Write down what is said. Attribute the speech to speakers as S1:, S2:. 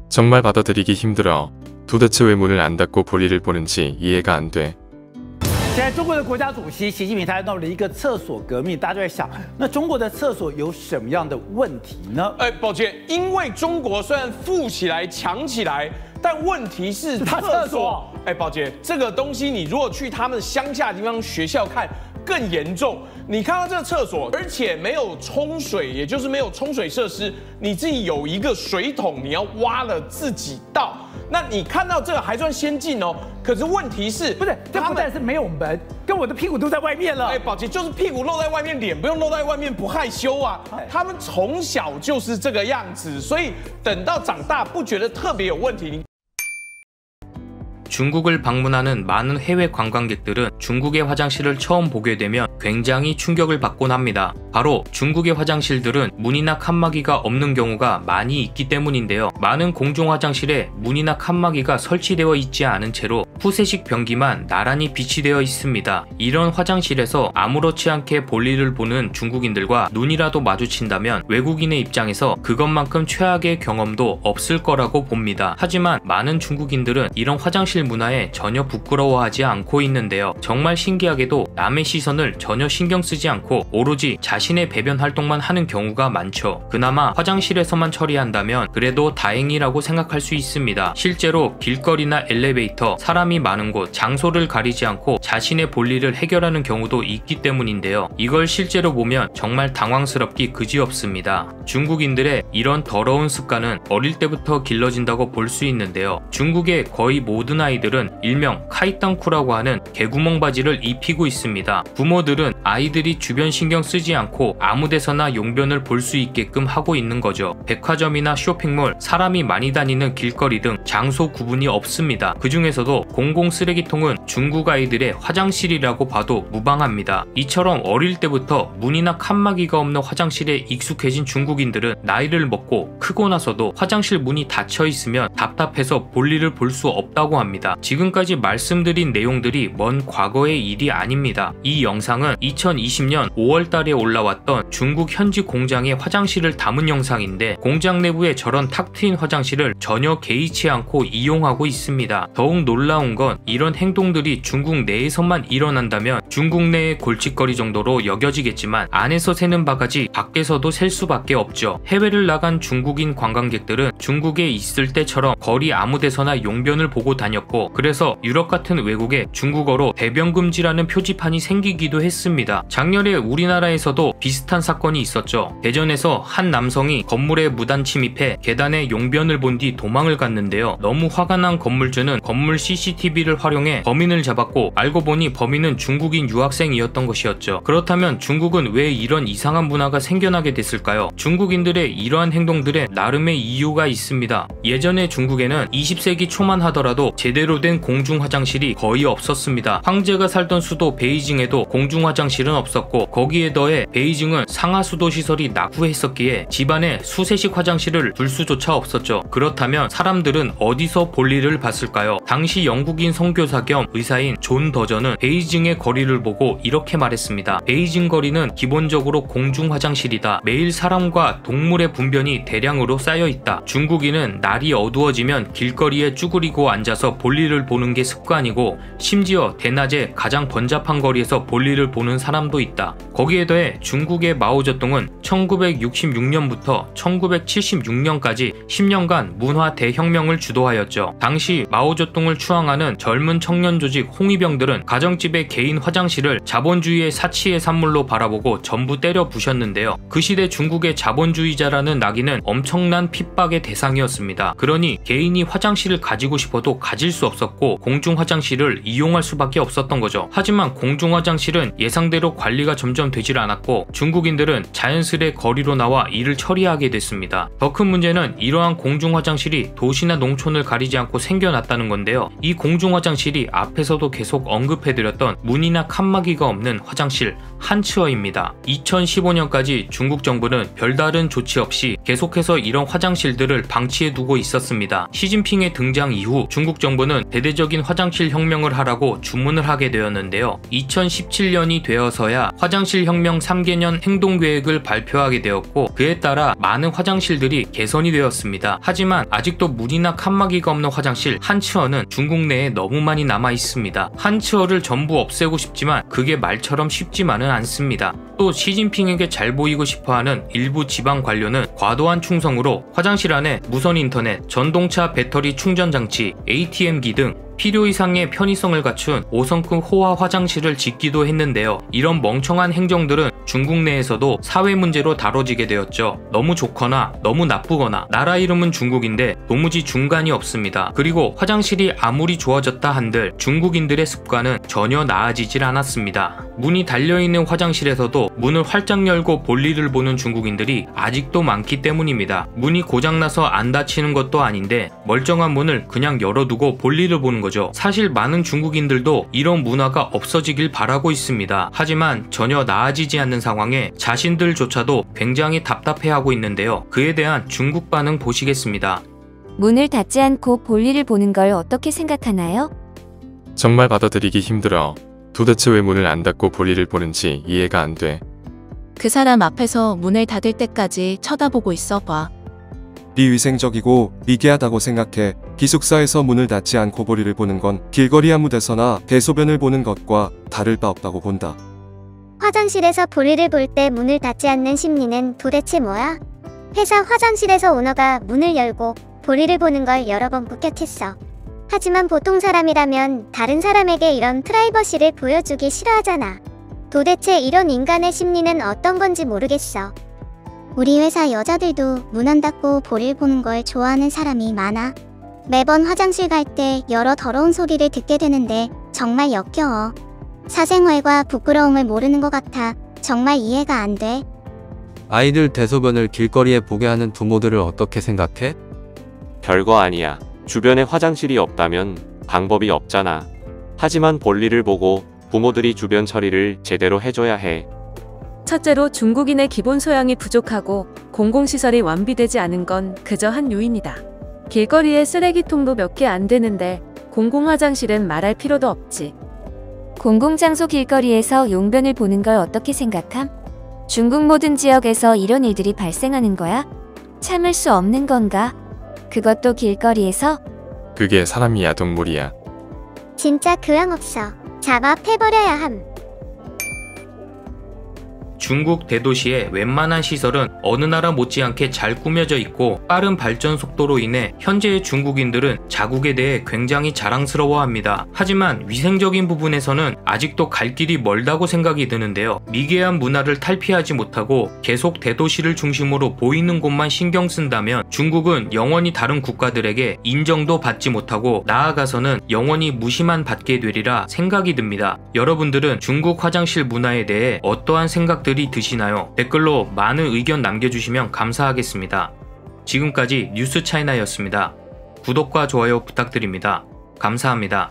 S1: 정말 받아들이기 힘들어. 도대체 왜 문을 안 닫고 볼일을 보는지 이해가 안 돼.
S2: 现在中国的国家主席习近平他闹了一个厕所革命，大家都在想，那中国的厕所有什么样的问题呢？
S3: 抱歉，因为中国虽然富起来、强起来，但问题是厕所。抱歉，这个东西你如果去他们乡下地方学校看，更严重。你看到这个厕所，而且没有冲水，也就是没有冲水设施，你自己有一个水桶，你要挖了自己倒。那你看到这个还算先进哦，可是问题是，
S2: 不是，这不但是没有门，跟我的屁股都在外面了。
S3: 宝洁就是屁股露在外面，脸不用露在外面，不害羞啊。他们从小就是这个样子，所以等到长大不觉得特别有问题。
S4: 중국을 방문하는 많은 해외 관광객들은 중국의 화장실을 처음 보게 되면 굉장히 충격을 받곤 합니다. 바로 중국의 화장실들은 문이나 칸막이가 없는 경우가 많이 있기 때문인데요. 많은 공중 화장실에 문이나 칸막이가 설치되어 있지 않은 채로 푸세식 변기만 나란히 비치되어 있습니다. 이런 화장실에서 아무렇지 않게 볼일을 보는 중국인들과 눈이라도 마주친다면 외국인의 입장에서 그것만큼 최악의 경험도 없을 거라고 봅니다. 하지만 많은 중국인들은 이런 화장실 문화에 전혀 부끄러워하지 않고 있는데요. 정말 신기하게도 남의 시선을 전혀 신경 쓰지 않고 오로지 자신의 배변 활동만 하는 경우가 많죠. 그나마 화장실에서만 처리한다면 그래도 다행이라고 생각할 수 있습니다. 실제로 길거리나 엘리베이터, 사람이 많은 곳, 장소를 가리지 않고 자신의 볼일을 해결하는 경우도 있기 때문인데요. 이걸 실제로 보면 정말 당황스럽기 그지없습니다. 중국인들의 이런 더러운 습관은 어릴 때부터 길러진다고 볼 수 있는데요. 중국의 거의 모든 아이들은 일명 카이땅쿠라고 하는 개구멍 바지를 입히고 있습니다. 부모들은 아이들이 주변 신경 쓰지 않고 아무데서나 용변을 볼 수 있게끔 하고 있는 거죠. 백화점이나 쇼핑몰, 사람이 많이 다니는 길거리 등 장소 구분이 없습니다. 그 중에서도 공공 쓰레기통은 중국 아이들의 화장실이라고 봐도 무방합니다. 이처럼 어릴 때부터 문이나 칸막이가 없는 화장실에 익숙해진 중국인들은 나이를 먹고 크고 나서도 화장실 문이 닫혀 있으면 답답해서 볼일을 볼 수 없다고 합니다. 지금까지 말씀드린 내용들이 먼 과거의 일이 아닙니다. 이 영상은 2020년 5월달에 올라왔던 중국 현지 공장의 화장실을 담은 영상인데 공장 내부에 저런 탁 트인 화장실을 전혀 개의치 않고 이용하고 있습니다. 더욱 놀라운 건 이런 행동들이 중국 내에서만 일어난다면 중국 내의 골칫거리 정도로 여겨지겠지만 안에서 새는 바가지 밖에서도 셀 수밖에 없죠. 해외를 나간 중국인 관광객들은 중국에 있을 때처럼 거리 아무데서나 용변을 보고 다녔고 그래서 유럽 같은 외국에 중국어로 배변금지라는 표지판이 생기기도 했습니다. 작년에 우리나라에서도 비슷한 사건이 있었죠. 대전에서 한 남성이 건물에 무단 침입해 계단에 용변을 본 뒤 도망을 갔는데요. 너무 화가 난 건물주는 건물 CCTV를 활용해 범인을 잡았고 알고 보니 범인은 중국인 유학생이었던 것이었죠. 그렇다면 중국은 왜 이런 이상한 문화가 생겨나게 됐을까요? 중국인들의 이러한 행동들에 나름의 이유가 있습니다. 예전에 중국에는 20세기 초만 하더라도 제대로 된 공중 화장실이 거의 없었습니다. 황제가 살던 수도 베이징에도 공중 화장실은 없었고 거기에 더해 베이징은 상하수도 시설이 낙후했었기에 집안에 수세식 화장실을 둘 수조차 없었죠. 그렇다면 사람들은 어디서 볼일을 봤을까요? 당시 영국인 선교사 겸 의사인 존 더전은 베이징의 거리를 보고 이렇게 말했습니다. 베이징 거리는 기본적으로 공중 화장실이다. 매일 사람과 동물의 분변이 대량으로 쌓여 있다. 중국인은 날이 어두워지면 길거리에 쭈그리고 앉아서 볼일을 보는 게 습관이고 심지어 대낮에 가장 번잡한 거리에서 볼일을 보는 사람도 있다. 거기에 더해 중국의 마오쩌둥은 1966년부터 1976년까지 10년간 문화 대혁명을 주도하였죠. 당시 마오쩌둥을 추앙하는 젊은 청년 조직 홍위병들은 가정집의 개인 화장실을 자본주의의 사치의 산물로 바라보고 전부 때려 부셨는데요. 그 시대 중국의 자본주의자라는 낙인은 엄청난 핍박의 대상이었습니다. 그러니 개인이 화장실을 가지고 싶어도 가질 수 없었고 공중 화장실을 이용할 수밖에 없었던 거죠. 하지만 공중 화장실은 예상대로 관리가 점점 되질 않았고 중국인들은 자연스레 거리로 나와 일을 처리하게 됐습니다. 더 큰 문제는 이러한 공중 화장실이 도시나 농촌을 가리지 않고 생겨났다는 건데요. 이 공중 화장실이 앞에서도 계속 언급해드렸던 문이나 칸막이가 없는 화장실 한츠어입니다. 2015년까지 중국 정부는 별다른 조치 없이 계속해서 이런 화장실들을 방치해두고 있었습니다. 시진핑의 등장 이후 중국 정부는 대대적인 화장실 혁명을 하라고 주문을 하게 되었는데요. 2017년이 되어 되어서야 화장실 혁명 3개년 행동계획을 발표하게 되었고 그에 따라 많은 화장실들이 개선이 되었습니다. 하지만 아직도 물이나 칸막이가 없는 화장실 한치어는 중국 내에 너무 많이 남아 있습니다. 한치어를 전부 없애고 싶지만 그게 말처럼 쉽지만은 않습니다. 또 시진핑에게 잘 보이고 싶어하는 일부 지방 관료는 과도한 충성으로 화장실 안에 무선 인터넷, 전동차 배터리 충전 장치, ATM기 등 필요 이상의 편의성을 갖춘 5성급 호화 화장실을 짓기도 했는데요. 이런 멍청한 행정들은 중국 내에서도 사회 문제로 다뤄지게 되었죠. 너무 좋거나 너무 나쁘거나 나라 이름은 중국인데 도무지 중간이 없습니다. 그리고 화장실이 아무리 좋아졌다 한들 중국인들의 습관은 전혀 나아지질 않았습니다. 문이 달려있는 화장실에서도 문을 활짝 열고 볼일을 보는 중국인들이 아직도 많기 때문입니다. 문이 고장나서 안 닫히는 것도 아닌데 멀쩡한 문을 그냥 열어두고 볼일을 보는 거죠. 사실 많은 중국인들도 이런 문화가 없어지길 바라고 있습니다. 하지만 전혀 나아지지 않는 상황에 자신들조차도 굉장히 답답해하고 있는데요. 그에 대한 중국 반응 보시겠습니다.
S5: 문을 닫지 않고 볼일을 보는 걸 어떻게 생각하나요?
S1: 정말 받아들이기 힘들어. 도대체 왜 문을 안 닫고 볼일을 보는지 이해가 안 돼.
S6: 그 사람 앞에서 문을 닫을 때까지 쳐다보고 있어 봐.
S7: 비위생적이고 미개하다고 생각해. 기숙사에서 문을 닫지 않고 볼일을 보는 건 길거리 아무데서나 대소변을 보는 것과 다를 바 없다고 본다.
S8: 화장실에서 볼일을 볼 때 문을 닫지 않는 심리는 도대체 뭐야? 회사 화장실에서 오너가 문을 열고 볼일을 보는 걸 여러 번 목격했어. 하지만 보통 사람이라면 다른 사람에게 이런 프라이버시를 보여주기 싫어하잖아. 도대체 이런 인간의 심리는 어떤 건지 모르겠어. 우리 회사 여자들도 문 안 닫고 볼일 보는 걸 좋아하는 사람이 많아. 매번 화장실 갈 때 여러 더러운 소리를 듣게 되는데 정말 역겨워. 사생활과 부끄러움을 모르는 것 같아 정말 이해가 안 돼.
S9: 아이들 대소변을 길거리에 보게 하는 부모들을 어떻게 생각해?
S10: 별거 아니야. 주변에 화장실이 없다면 방법이 없잖아. 하지만 볼일을 보고 부모들이 주변 처리를 제대로 해줘야 해.
S11: 첫째로 중국인의 기본 소양이 부족하고 공공시설이 완비되지 않은 건 그저 한 요인이다. 길거리에 쓰레기통도 몇 개 안 되는데 공공화장실은 말할 필요도 없지.
S5: 공공장소 길거리에서 용변을 보는 걸 어떻게 생각함? 중국 모든 지역에서 이런 일들이 발생하는 거야? 참을 수 없는 건가? 그것도 길거리에서?
S1: 그게 사람이야 동물이야.
S8: 진짜 교양 없어. 잡아 패버려야 함.
S4: 중국 대도시의 웬만한 시설은 어느 나라 못지않게 잘 꾸며져 있고 빠른 발전 속도로 인해 현재의 중국인들은 자국에 대해 굉장히 자랑스러워합니다. 하지만 위생적인 부분에서는 아직도 갈 길이 멀다고 생각이 드는데요. 미개한 문화를 탈피하지 못하고 계속 대도시를 중심으로 보이는 곳만 신경 쓴다면 중국은 영원히 다른 국가들에게 인정도 받지 못하고 나아가서는 영원히 무시만 받게 되리라 생각이 듭니다. 여러분들은 중국 화장실 문화에 대해 어떠한 생각들이 드시나요? 댓글로 많은 의견 남겨주시면 감사하겠습니다. 지금까지 뉴스차이나였습니다. 구독과 좋아요 부탁드립니다. 감사합니다.